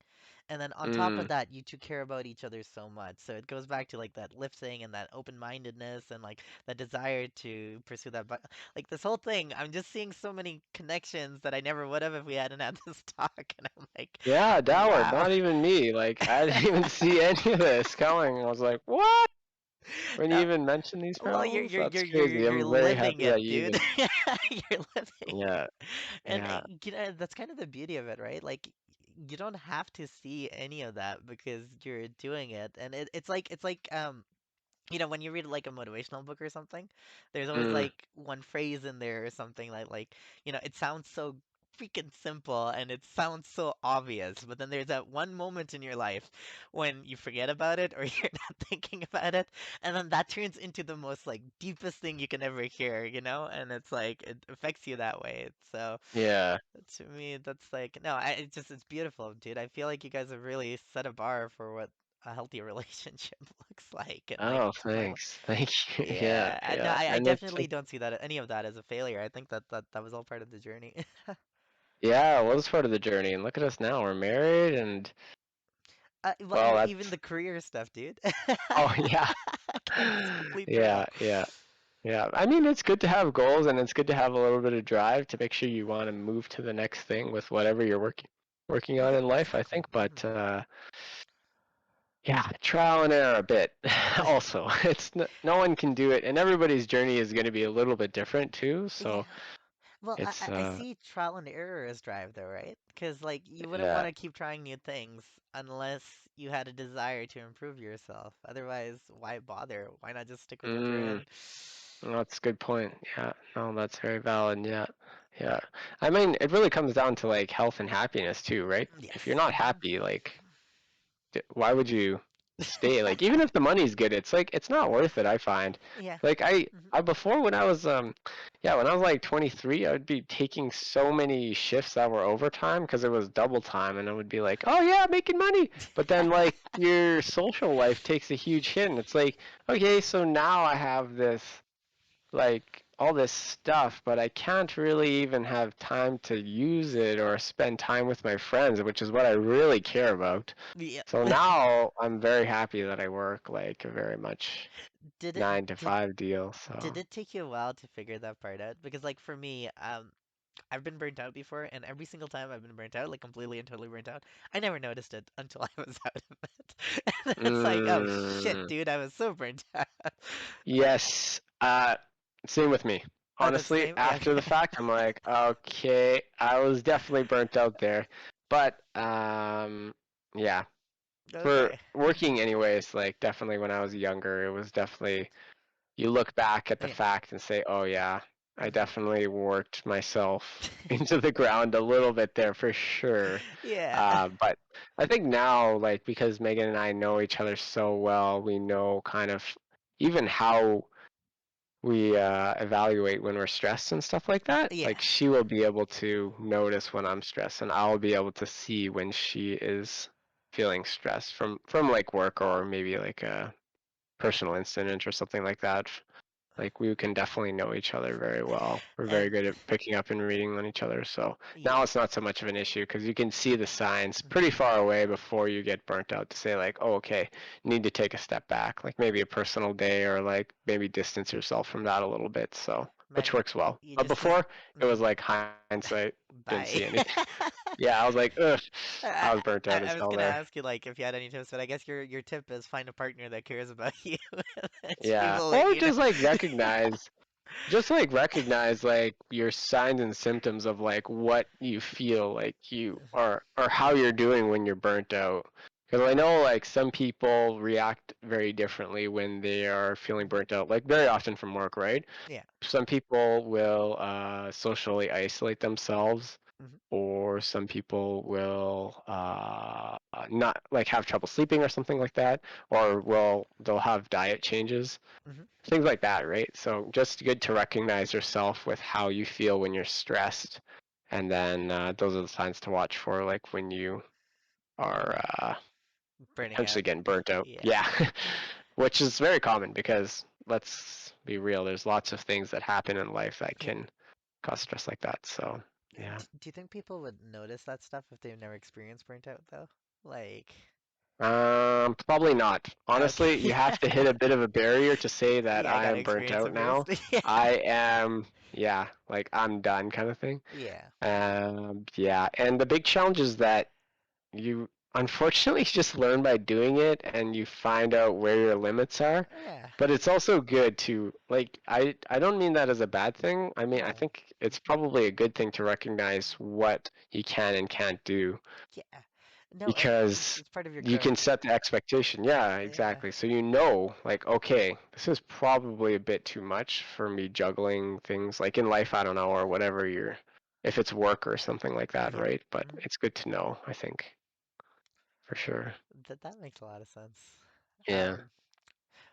And then on top of
Mm.
that, you two care about each other so much. So it goes back to like that lifting and that open-mindedness and like that desire to pursue that. But like this whole thing, I'm just seeing so many connections that I never would have if we hadn't had this talk. And I'm like,
Yeah, Doward,
wow.
not even me. Like, I didn't even see any of this coming. I was like, what? When you
No,
even mentioned these
well,
parallels? That's crazy.
you're
I'm very
living
happy that
it,
you
dude.
even.
You're living it.
Yeah.
And
Yeah.
you know, that's kind of the beauty of it, right? Like you don't have to see any of that because you're doing it. And it's like you know, when you read like a motivational book or something, there's always
Mm.
like one phrase in there or something like, you know, it sounds so freaking simple and it sounds so obvious, but then there's that one moment in your life when you forget about it or you're not thinking about it, and then that turns into the most like deepest thing you can ever hear, you know? And it's like it affects you that way. So
Yeah.
to me, that's like no, it's just it's beautiful, dude. I feel like you guys have really set a bar for what a healthy relationship looks like, and like
Oh,
my
thanks. Thank you. Yeah.
yeah, no,
Yeah.
I
And
definitely don't see that any of that as a failure. I think that was all part of the journey.
yeah, it was part of the journey. And look at us now. We're married and,
Well,
well,
even
that's,
the career stuff, dude.
oh, yeah.
Again, it's complete
Yeah.
turtle.
Yeah. Yeah, I mean, it's good to have goals and it's good to have a little bit of drive to make sure you want to move to the next thing with whatever you're working on
Yeah,
in life, I
exactly.
think. But yeah, trial and error a bit. Also, it's no one can do it, and everybody's journey is going to be a little bit different too. So
Yeah. Well,
it's
I see trial and error as drive though, right? Because like you wouldn't
yeah.
want to keep trying new things unless you had a desire to improve yourself. Otherwise, why bother? Why not just stick with what you're
Mm,
in?
that's a good point. Yeah, no, that's very valid. Yeah, yeah. I mean, it really comes down to like health and happiness too, right? If you're
Yes.
not happy, like why would you stay? Like even if the money's good, it's like it's not worth it, I find.
Yeah.
Like
Hmm.
I before when I was yeah, when I was like 23, I would be taking so many shifts that were overtime because it was double time and I would be like, "Oh yeah, making money." But then like your social life takes a huge hit and it's like, "Okay, so now I have this like all this stuff, but I can't really even have time to use it or spend time with my friends, which is what I really care about."
Yeah.
So now I'm very happy that I work like a very much
Did it
9 to 5 deal.
did
So
it take you a while to figure that part out? Because like for me, I've been burnt out before, and every single time I've been burnt out, like completely and totally burnt out, I never noticed it until I was out of it. And then it's like, oh shit,
mm,
dude, I was so burnt out. Like,
yes, same with me.
oh, that's the
Honestly,
same. Yeah.
after the fact, I'm like, okay, I was definitely burnt out there. But yeah, for
Okay.
working anyways, like definitely when I was younger, it was definitely you look back at the
Yeah.
fact and say, oh yeah, I
Hmm.
definitely worked myself into the ground a little bit there for sure.
Yeah.
But I think now, like because Megan and I know each other so well, we know kind of even how we evaluate when we're stressed and stuff like that. Like
Yeah.
she will be able to notice when I'm stressed, and I'll be able to see when she is feeling stressed from like work or maybe like personal incident or something like that, like we can definitely know each other very well. We're very
And
good at picking up and reading on each other. So now
yeah.
it's not so much of an issue because you can see the signs
Mhm.
pretty far away before you get burnt out to say like, oh, okay, need to take a step back, like maybe a personal day or like maybe distance yourself from that a little bit. So
Man,
which works well.
you
But
just des
before it was
mhm.
like hindsight, didn't
Bye.
see anything. Yeah, I was like, ugh, I
I,
was burnt
I
out as
I was
hell
gonna
there.
ask you like if you had any tips, but I guess your tip is find a partner that cares about you. And she
Yeah,
will let
or
you know.
just like recognize just like recognize like your signs and symptoms of like what you feel like you
Mhm.
are or how you're doing when you're burnt out, because I know like some people react very differently when they are feeling
Mhm.
burnt out, like very often from work, right?
Yeah.
Some people will socially isolate themselves,
Mhm.
or some people will not like have trouble sleeping or something like that, or will they'll have diet changes,
Mhm.
things like that, right? So just good to recognize yourself with how you feel when you're stressed, and then those are the signs to watch for, like when you are
Burning
potentially
out.
getting burnt out.
Yeah.
Yeah, which is very common because let's be real, there's lots of things that happen in life that
Yeah.
can cause stress like that. So yeah.
Do you think people would notice that stuff if they've never experienced burnt out though? Like,
Probably not. Honestly,
okay.
you have to hit a bit of a barrier to say that
Yeah, I
I
gotta
am burnt
experience
out
it first.
now.
Yeah.
I am, yeah, like I'm done kind of thing.
Yeah.
Yeah, and the big challenge is that you unfortunately just learn by doing it and you find out where your limits are.
Yeah.
But it's also good to like I don't mean that as a bad thing. I mean I
No.
think it's probably a good thing to recognize what you can and can't do,
Yeah. No,
because
it's part of your
you can
growth.
set the expectation. Yeah,
Yeah.
exactly. So you know, like, okay, this is probably a bit too much for me juggling things like in life, I don't know, or whatever you're, if it's work or something like that,
Yeah.
right? But
Mhm.
it's good to know, I think, for sure.
That makes a lot of sense.
Yeah.
Um,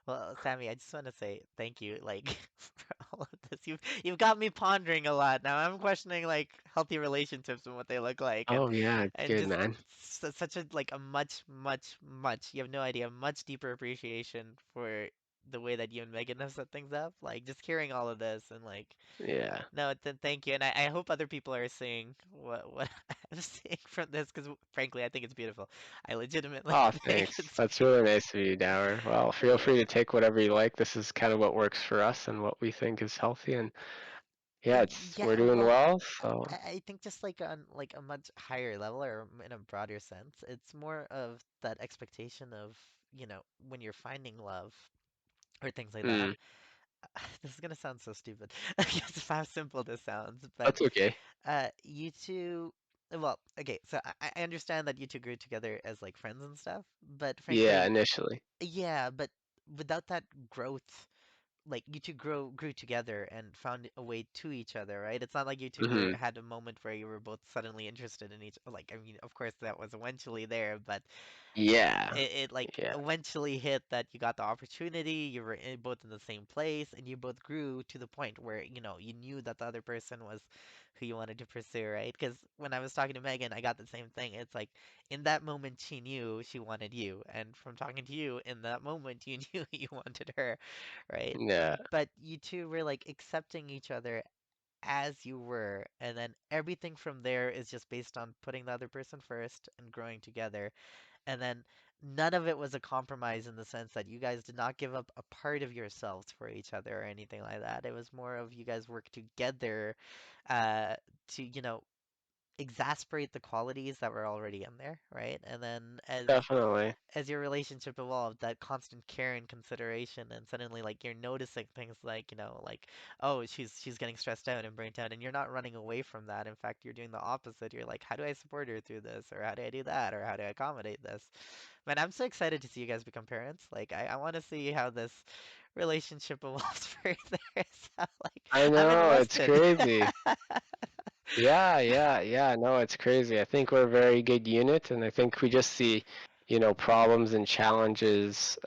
well, Sammy, I just want to say thank you, like, for all of this. You've got me pondering a lot now. I'm questioning like healthy relationships and what they look like,
Oh yeah,
and
good
just
man.
such a like a much you have no idea, much deeper appreciation for the way that you and Megan have set things up. Like just hearing all of this and like
Yeah.
no, thank you, and I hope other people are seeing what I'm seeing from this because frankly, I think it's beautiful. I legitimately
Oh,
think
thanks.
it's
That's really nice of you, Dower. Well, feel free to
beautiful.
take whatever you like. This is kind of what works for us and what we think is healthy. And yeah, it's we're
Yeah,
doing
well,
well. So,
I think just like on like a much higher level or in a broader sense, it's more of that expectation of, when you're finding love or things like that.
mm,
This is gonna sound so stupid because of how simple this sounds, but
that's okay.
you two, well, okay, so I understand that you two grew together as like friends and stuff, but
Yeah,
frankly,
initially.
yeah, but without that growth like you two grew together and found a way to each other, right? It's not like you two
Hmm.
had a moment where you were both suddenly interested in each like I mean, of course that was eventually there, but
Yeah.
it like
Yeah.
eventually hit that you got the opportunity, you were both in the same place, and you both grew to the point where, you knew that the other person was who you wanted to pursue, right? Because when I was talking to Megan, I got the same thing. It's like in that moment she knew she wanted you, and from talking to you in that moment you knew you wanted her, right?
Yeah.
But you two were like accepting each other as you were, and then everything from there is just based on putting the other person first and growing together. And then none of it was a compromise in the sense that you guys did not give up a part of yourselves for each other or anything like that. It was more of you guys work together uh, to, exasperate the qualities that were already in there, right? And then
Definitely.
as your relationship evolved, that constant care and consideration, and suddenly like you're noticing things like, like, oh, she's getting stressed out and burnt out, and you're not running away from that. In fact, you're doing the opposite. You're like, how do I support her through this, or how do I do that, or how do I accommodate this? Man, I'm so excited to see you guys become parents. Like, I want to see how this relationship evolves further. So, like,
I
I'm
know, it's
invested.
crazy. Yeah, yeah, yeah. No, it's crazy. I think we're a very good unit, and I think we just see, problems and challenges,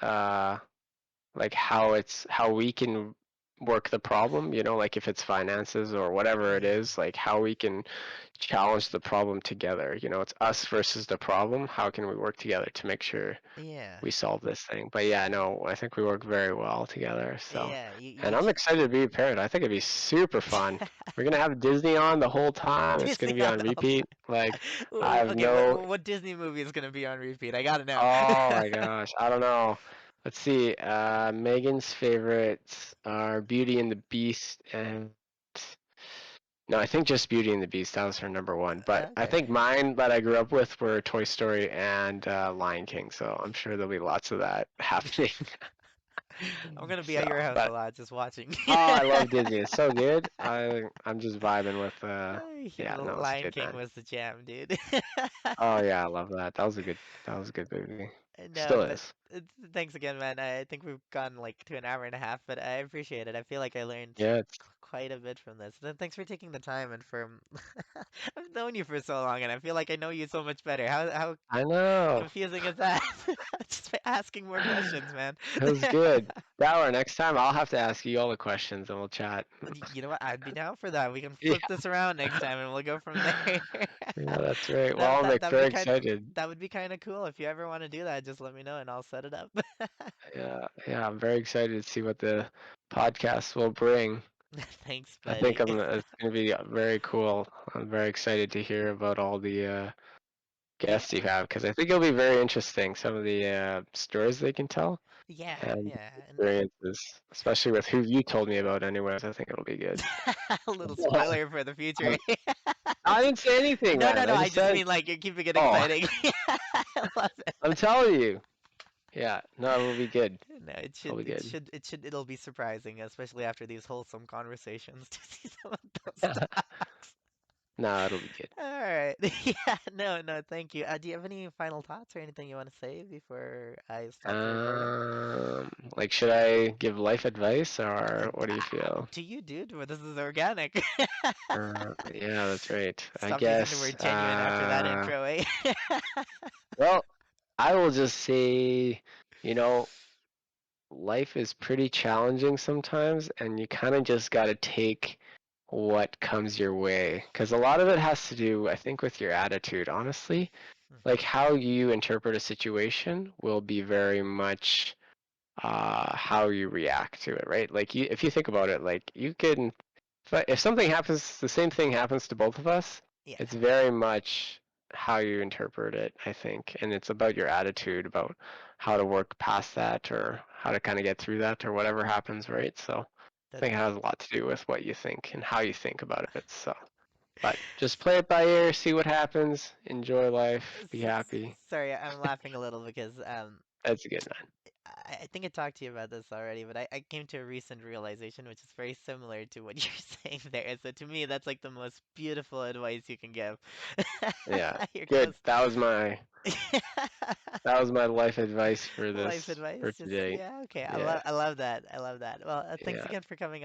like how we can work the problem, like if it's finances or whatever it
Mm,
is, like how we can challenge the problem together. It's us versus the problem. How can we work together to make sure
yeah.
we solve this thing? But yeah, no, I think we work very well together. So,
Yeah,
and
you
I'm excited to be a parent. I think it'd be super fun. We're gonna have Disney on the whole time. It's gonna
Disney
be
on
on
the whole time.
repeat. Like, I have
Okay,
no.
what Disney movie is gonna be on repeat? I gotta know.
Oh my gosh, I don't know. Let's see. Megan's favorites are Beauty and the Beast and no, I think just Beauty and the Beast. That was her number one. But I
Okay.
think mine that I grew up with were Toy Story and Lion King. So I'm sure there'll be lots of that happening.
I'm gonna be
So,
at your house a
but
lot just watching.
oh, I love Disney. It's so good. I'm just vibing with.
Yeah,
Yeah,
the
no, it's
Lion
good,
King
man.
was the jam, dude.
Oh yeah, I love that. That was a good movie.
No,
Still
but
is.
thanks again, man. I think we've gone like to an hour and a half, but I appreciate it. I feel like I learned
Yeah, it's.
quite a bit from this. Then thanks for taking the time and for I've known you for so long, and I feel like I know you so much better. How
I know.
confusing is that? Just by asking more questions, man.
It was good. That next time I'll have to ask you all the questions and we'll chat.
You know what? I'd be down for that. We can
Yeah,
flip this around next time, and we'll go from there.
yeah, that's right. Well,
That
I'm
that
like
that would
very
be kind
excited.
that would be kind of cool. If you ever want to do that, just let me know, and I'll set it up.
Yeah, yeah, I'm very excited to see what the podcast will bring.
Thanks,
I think
buddy.
it's going to be very cool. I'm very excited to hear about all the
Yeah,
guests you have because I think it'll be very interesting. Some of the stories they can tell
yeah,
and
yeah. And
experiences, especially with who you told me about. Anyways, I think it'll be good.
a little spoiler for the future.
I didn't say anything,
No, no,
man.
no.
I
I
just
just
said,
mean like you're keeping it
oh,
exciting. I love it.
I'm telling you. Yeah, no, it'll be good.
No,
It'll be good.
it'll be surprising, especially after these wholesome conversations, to see some of those talks.
No, it'll be good.
All right. Yeah, no, no, thank you. Do you have any final thoughts or anything you want to say before I stop the recording?
Like, should I give life advice or what do you
Up
feel?
to you, dude. Well, this is organic.
Yeah, that's right. I
Stop using the
guess.
word genuine after that intro, eh?
Well, I will just say, you know, life is pretty challenging sometimes, and you kind of just got to take what comes your way. Because a lot of it has to do, I think, with your attitude, honestly. Like how you interpret a situation will be very much how you react to it, right? Like if you think about it, like you can, if something happens, the same thing happens to both of us.
Yeah,
It's very much how you interpret it, I think, and it's about your attitude, about how to work past that, or how to kind of get through that, or whatever happens, right? So I
that
think it has a lot to do with what you think and how you think about it. So, but just play it by ear, see what happens, enjoy life, be happy.
sorry, I'm laughing a little because
That's good, man.
I think I talked to you about this already, but I came to a recent realization which is very similar to what you're saying there. So to me, that's like the most beautiful advice you can give.
Yeah,
You're
good.
close.
That was my life advice for
Life
this
advice,
for
just
today.
yeah, okay.
Yeah,
I love that. I love that. Well, thanks
yeah.
again for coming